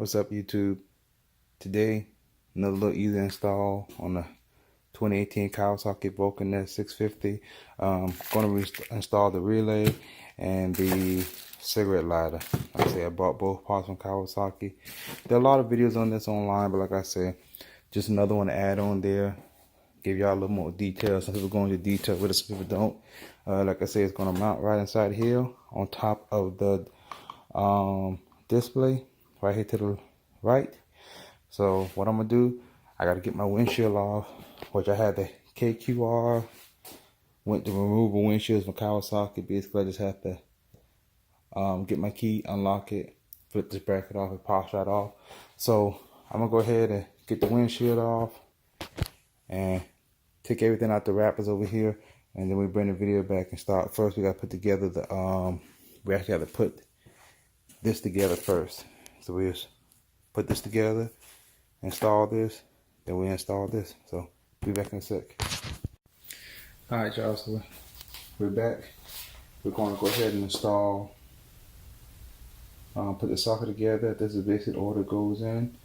What's up, YouTube? Today, another little easy install on the 2018 Kawaski Vulcan S650. Going to install the relay and the cigarette lighter. Like I say, I bought both parts from Kawasaki. There are a lot of videos on this online, but like I said, just another one to add on there. Give y'all a little more details. Some people go into detail with it, some people don't. Like I say, it's going to mount right inside here on top of the display right here to the right. So what I'm gonna do, I gotta get my windshield off, which I had the KQR, went to removable windshields from Kawasaki. Basically I just have to get my key, unlock it, flip this bracket off, and pops right off. So I'm gonna go ahead and get the windshield off and take everything out the wrappers over here, and then we bring the video back and start. First we gotta put together the we actually have to put this together first. So we just put this together, install this, then we install this. So be back in a sec. Alright y'all, so we're back. We're going to go ahead and install, put the socket together. This is the basic order it goes in.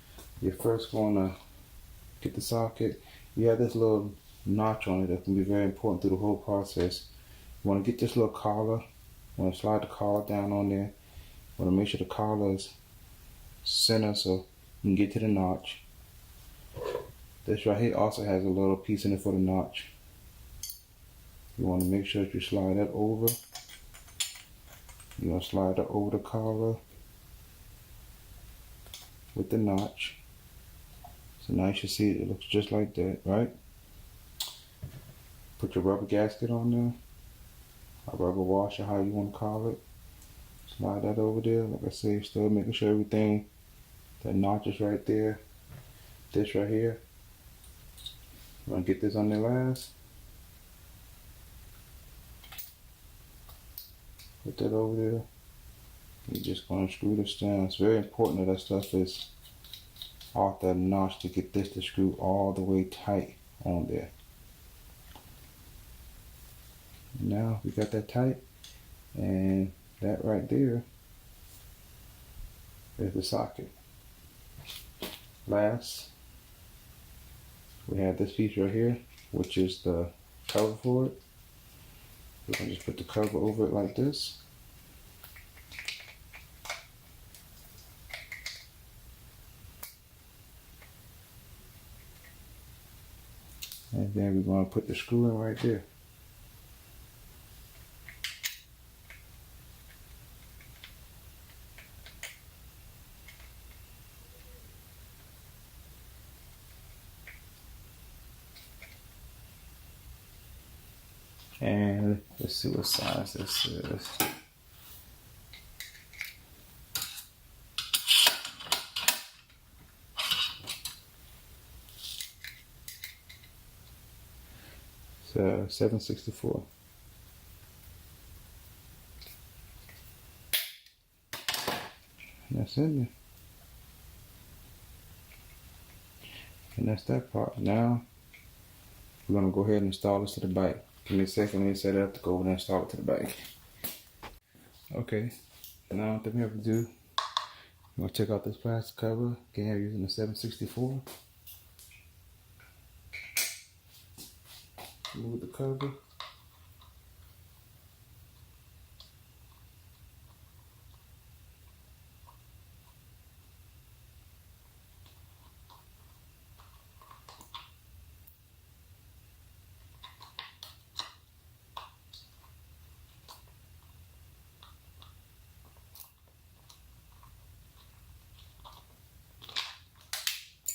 You're first going to get the socket. You have this little notch on it that can be very important through the whole process. You want to get this little collar. You want to slide the collar down on there. You want to make sure the collar is center so you can get to the notch. This right here also has a little piece in it for the notch. You want to make sure that you slide that over. You want to slide that over the collar with the notch. So now you should see it looks just like that, right? Put your rubber gasket on there, a rubber washer, how you want to call it. Slide that over there. Like I say, still making sure everything, that notch is right there. This right here. I'm going to get this on there last. Put that over there. You're just going to screw this down. It's very important that stuff is off that notch to get this to screw all the way tight on there. Now we got that tight, and that right there is the socket. Last, we have this piece right here, which is the cover for it. We're going to just put the cover over it like this. And then we're going to put the screw in right there. And let's see what size this is. So 764. And that's in there. And that's that part. Now we're gonna go ahead and install this to the bike. Give me a second, let me set it up to go over and install it to the bike. Okay, now what we have to do, I'm gonna take out this plastic cover. Again, I'm using the 764. Remove the cover.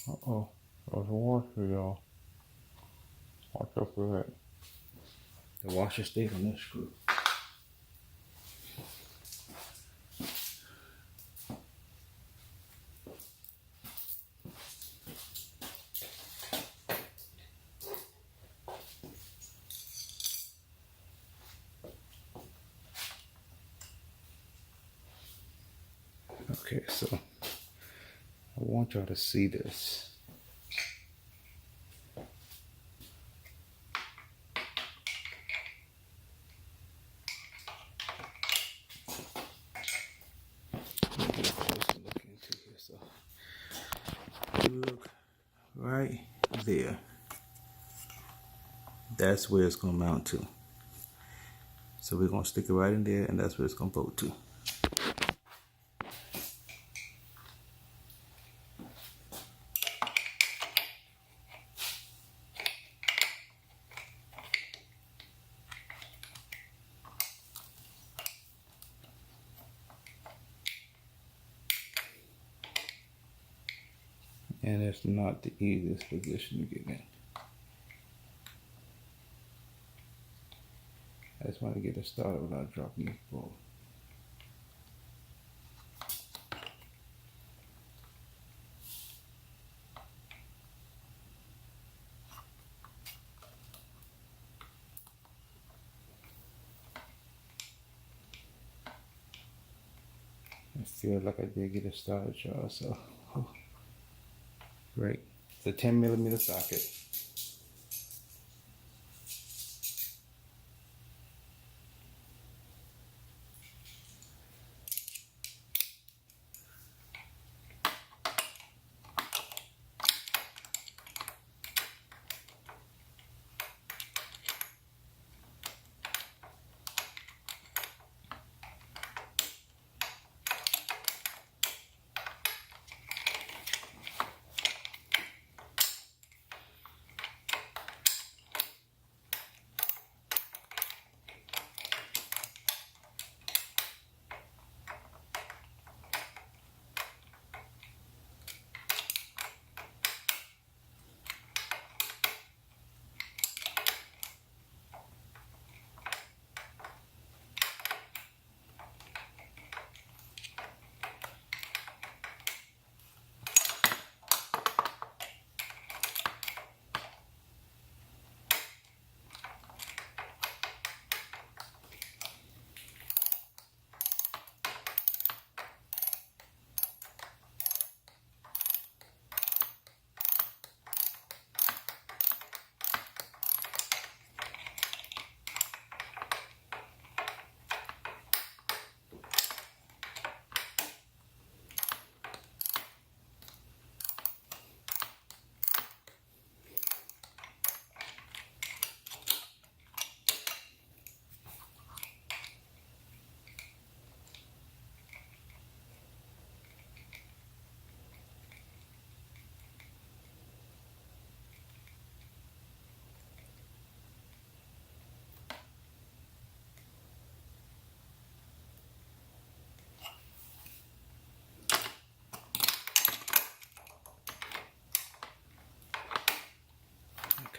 Uh-oh, there's a washer, y'all. Watch out for that. The washer stayed on this screw. Okay, so I want y'all to see this. Look into here, so there. That's where it's gonna mount to. So we're gonna stick it right in there, and that's where it's gonna bolt to. And it's not the easiest position to get in. I just want to get it started without dropping the ball. I feel like I did get it started, y'all, so great. It's a 10mm socket.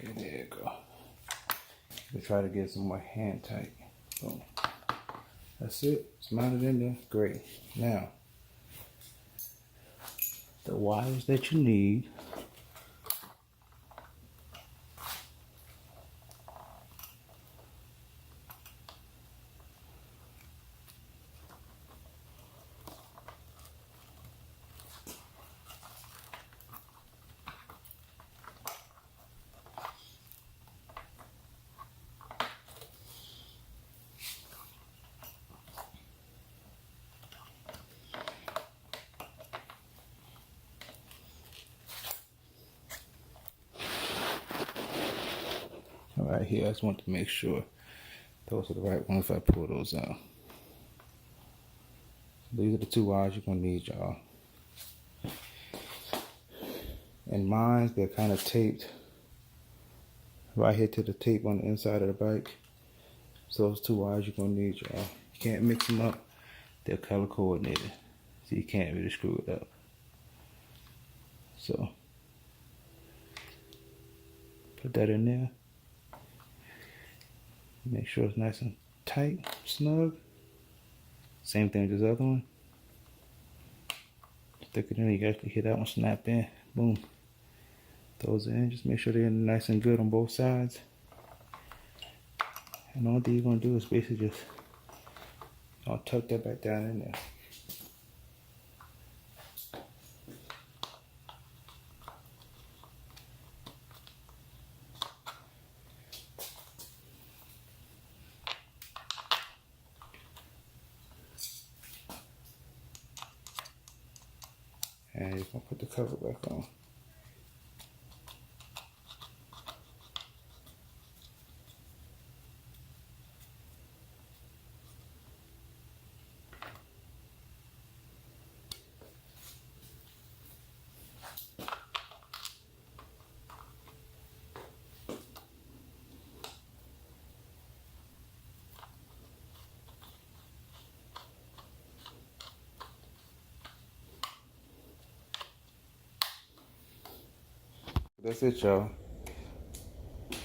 Okay, there you go. We'll try to get some more hand tight. Boom. That's it. It's mounted in there. Great. Now, the wires that you need. Right here, I just want to make sure those are the right ones if I pull those out. These are the two wires you're gonna need, y'all. And mine, they're kind of taped right here to the tape on the inside of the bike. So those two wires you're gonna need, y'all. You can't mix them up. They're color coordinated, so you can't really screw it up. So put that in there. Make sure it's nice and tight, snug. Same thing with this other one. Stick it in, you actually hear that one snap in. Boom. Those in, just make sure they're nice and good on both sides. And all you're gonna do is basically just tuck that back down in there. And you're gonna put the cover back on. That's it, y'all.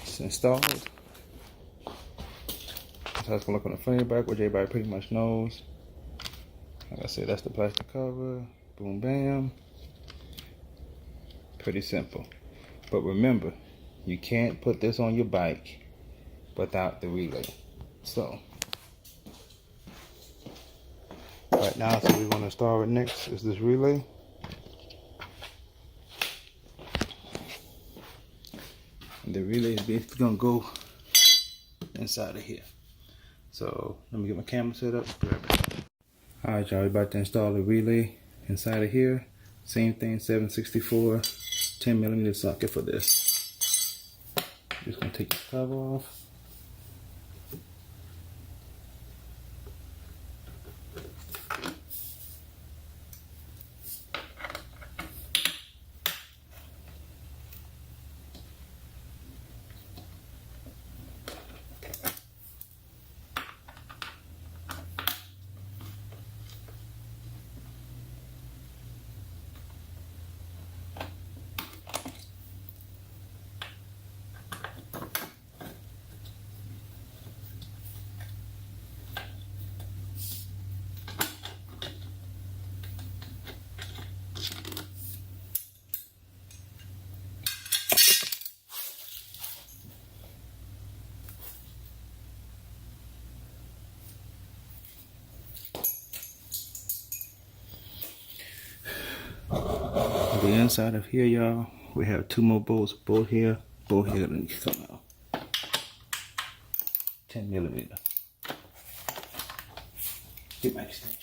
It's installed. That's how it's gonna look on the frame back, which everybody pretty much knows. Like I said, that's the plastic cover. Boom, bam. Pretty simple. But remember, you can't put this on your bike without the relay. So, right now, so we're gonna start next is this relay. And the relay is basically gonna go inside of here. So let me get my camera set up. Alright, y'all, we're about to install the relay inside of here. Same thing, 764 10mm socket for this. Just gonna take the cover off. The inside of here, y'all, we have two more bolts, both here gonna come out. 10mm. Get my extension.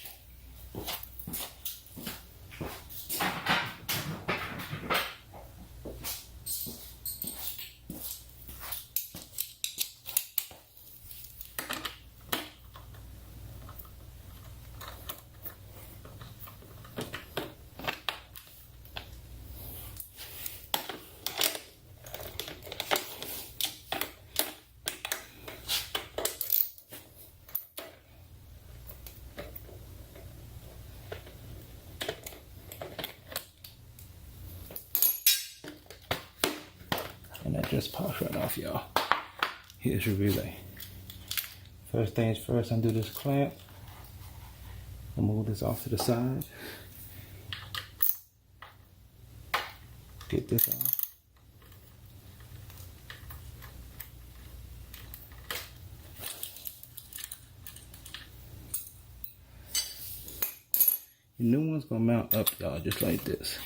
And that just pops right off, y'all. Here's your relay. First things first, undo this clamp. I'll move this off to the side. Get this off. The new one's gonna mount up, y'all, just like this.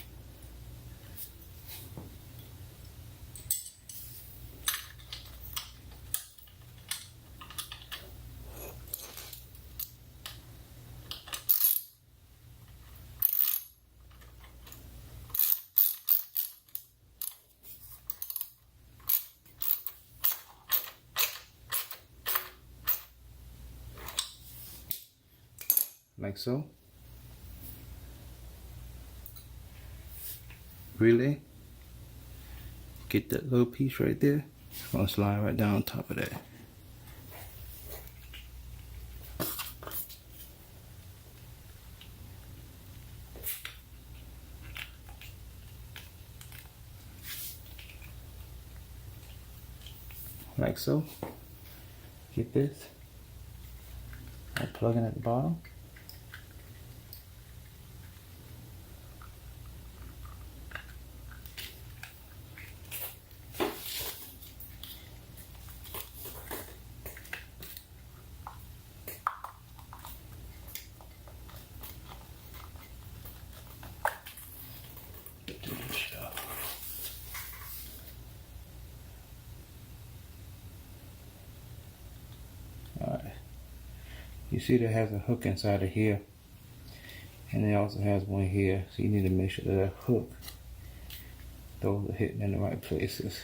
Like so. Relay. Get that little piece right there. It's gonna slide right down on top of that. Like so. Get this. I'll plug in at the bottom. Alright. You see that has a hook inside of here. And it also has one here. So you need to make sure that hook, those are hitting in the right places.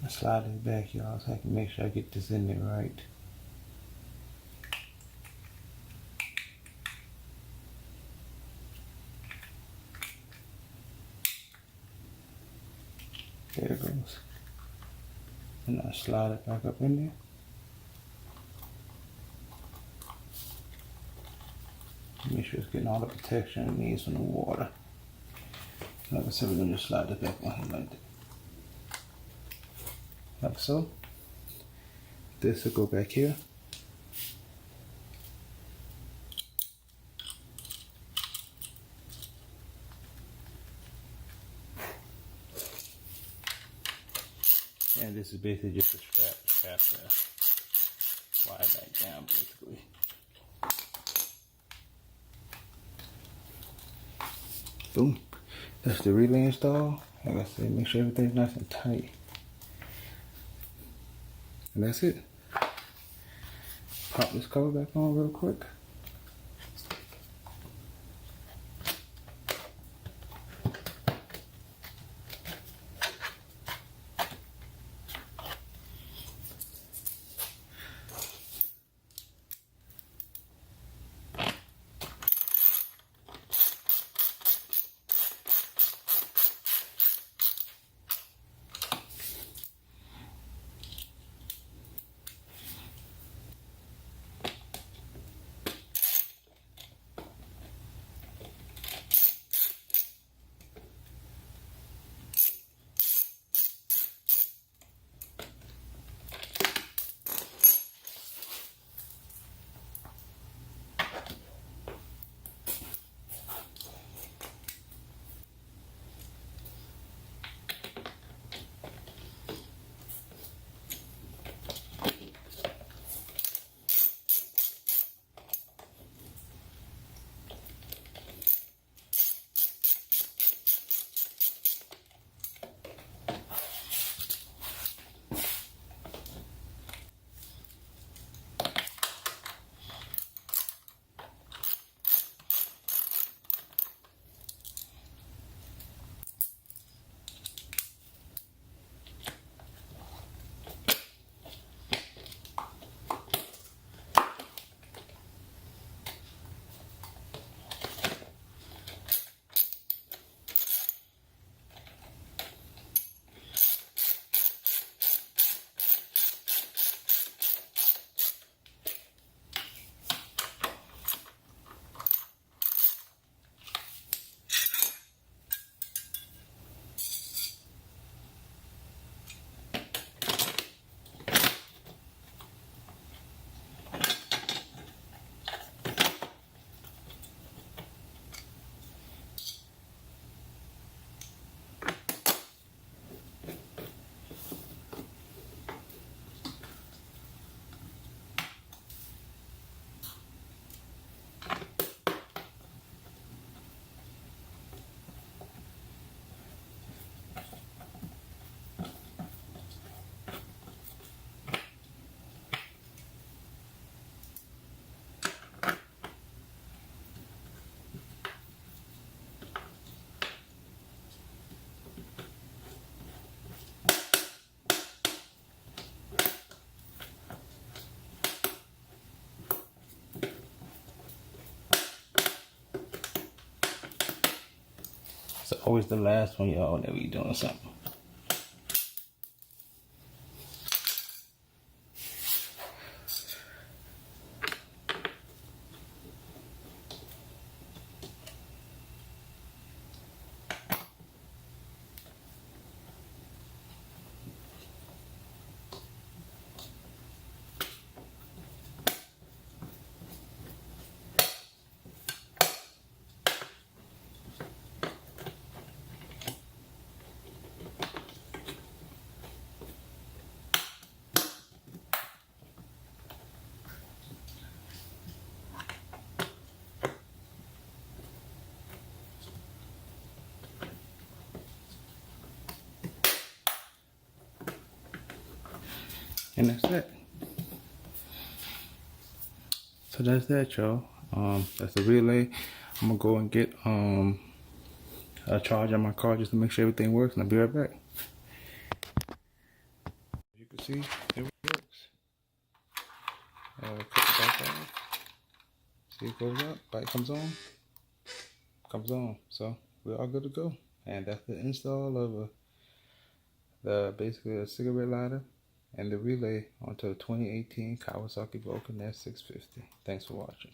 Slide this back, y'all, so I can make sure I get this in there right. There it goes. And I slide it back up in there. Make sure it's getting all the protection it needs from the water. Like I said, we're going to just slide it back on here like that. Like so. This will go back here. And this is basically just a strap there. Slide back down basically. Boom. That's the relay install. Like I said, make sure everything's nice and tight. And that's it. Pop this cover back on real quick. It's always the last one, y'all, whenever you're doing something. And that's it. So that's that, y'all. That's the relay. I'm gonna go and get a charge on my car just to make sure everything works, and I'll be right back. As you can see, it works. Cut the back off. See, it goes up, light comes on. So we're all good to go. And that's the install of basically a cigarette lighter and the relay onto a 2018 Kawasaki Vulcan S650. Thanks for watching.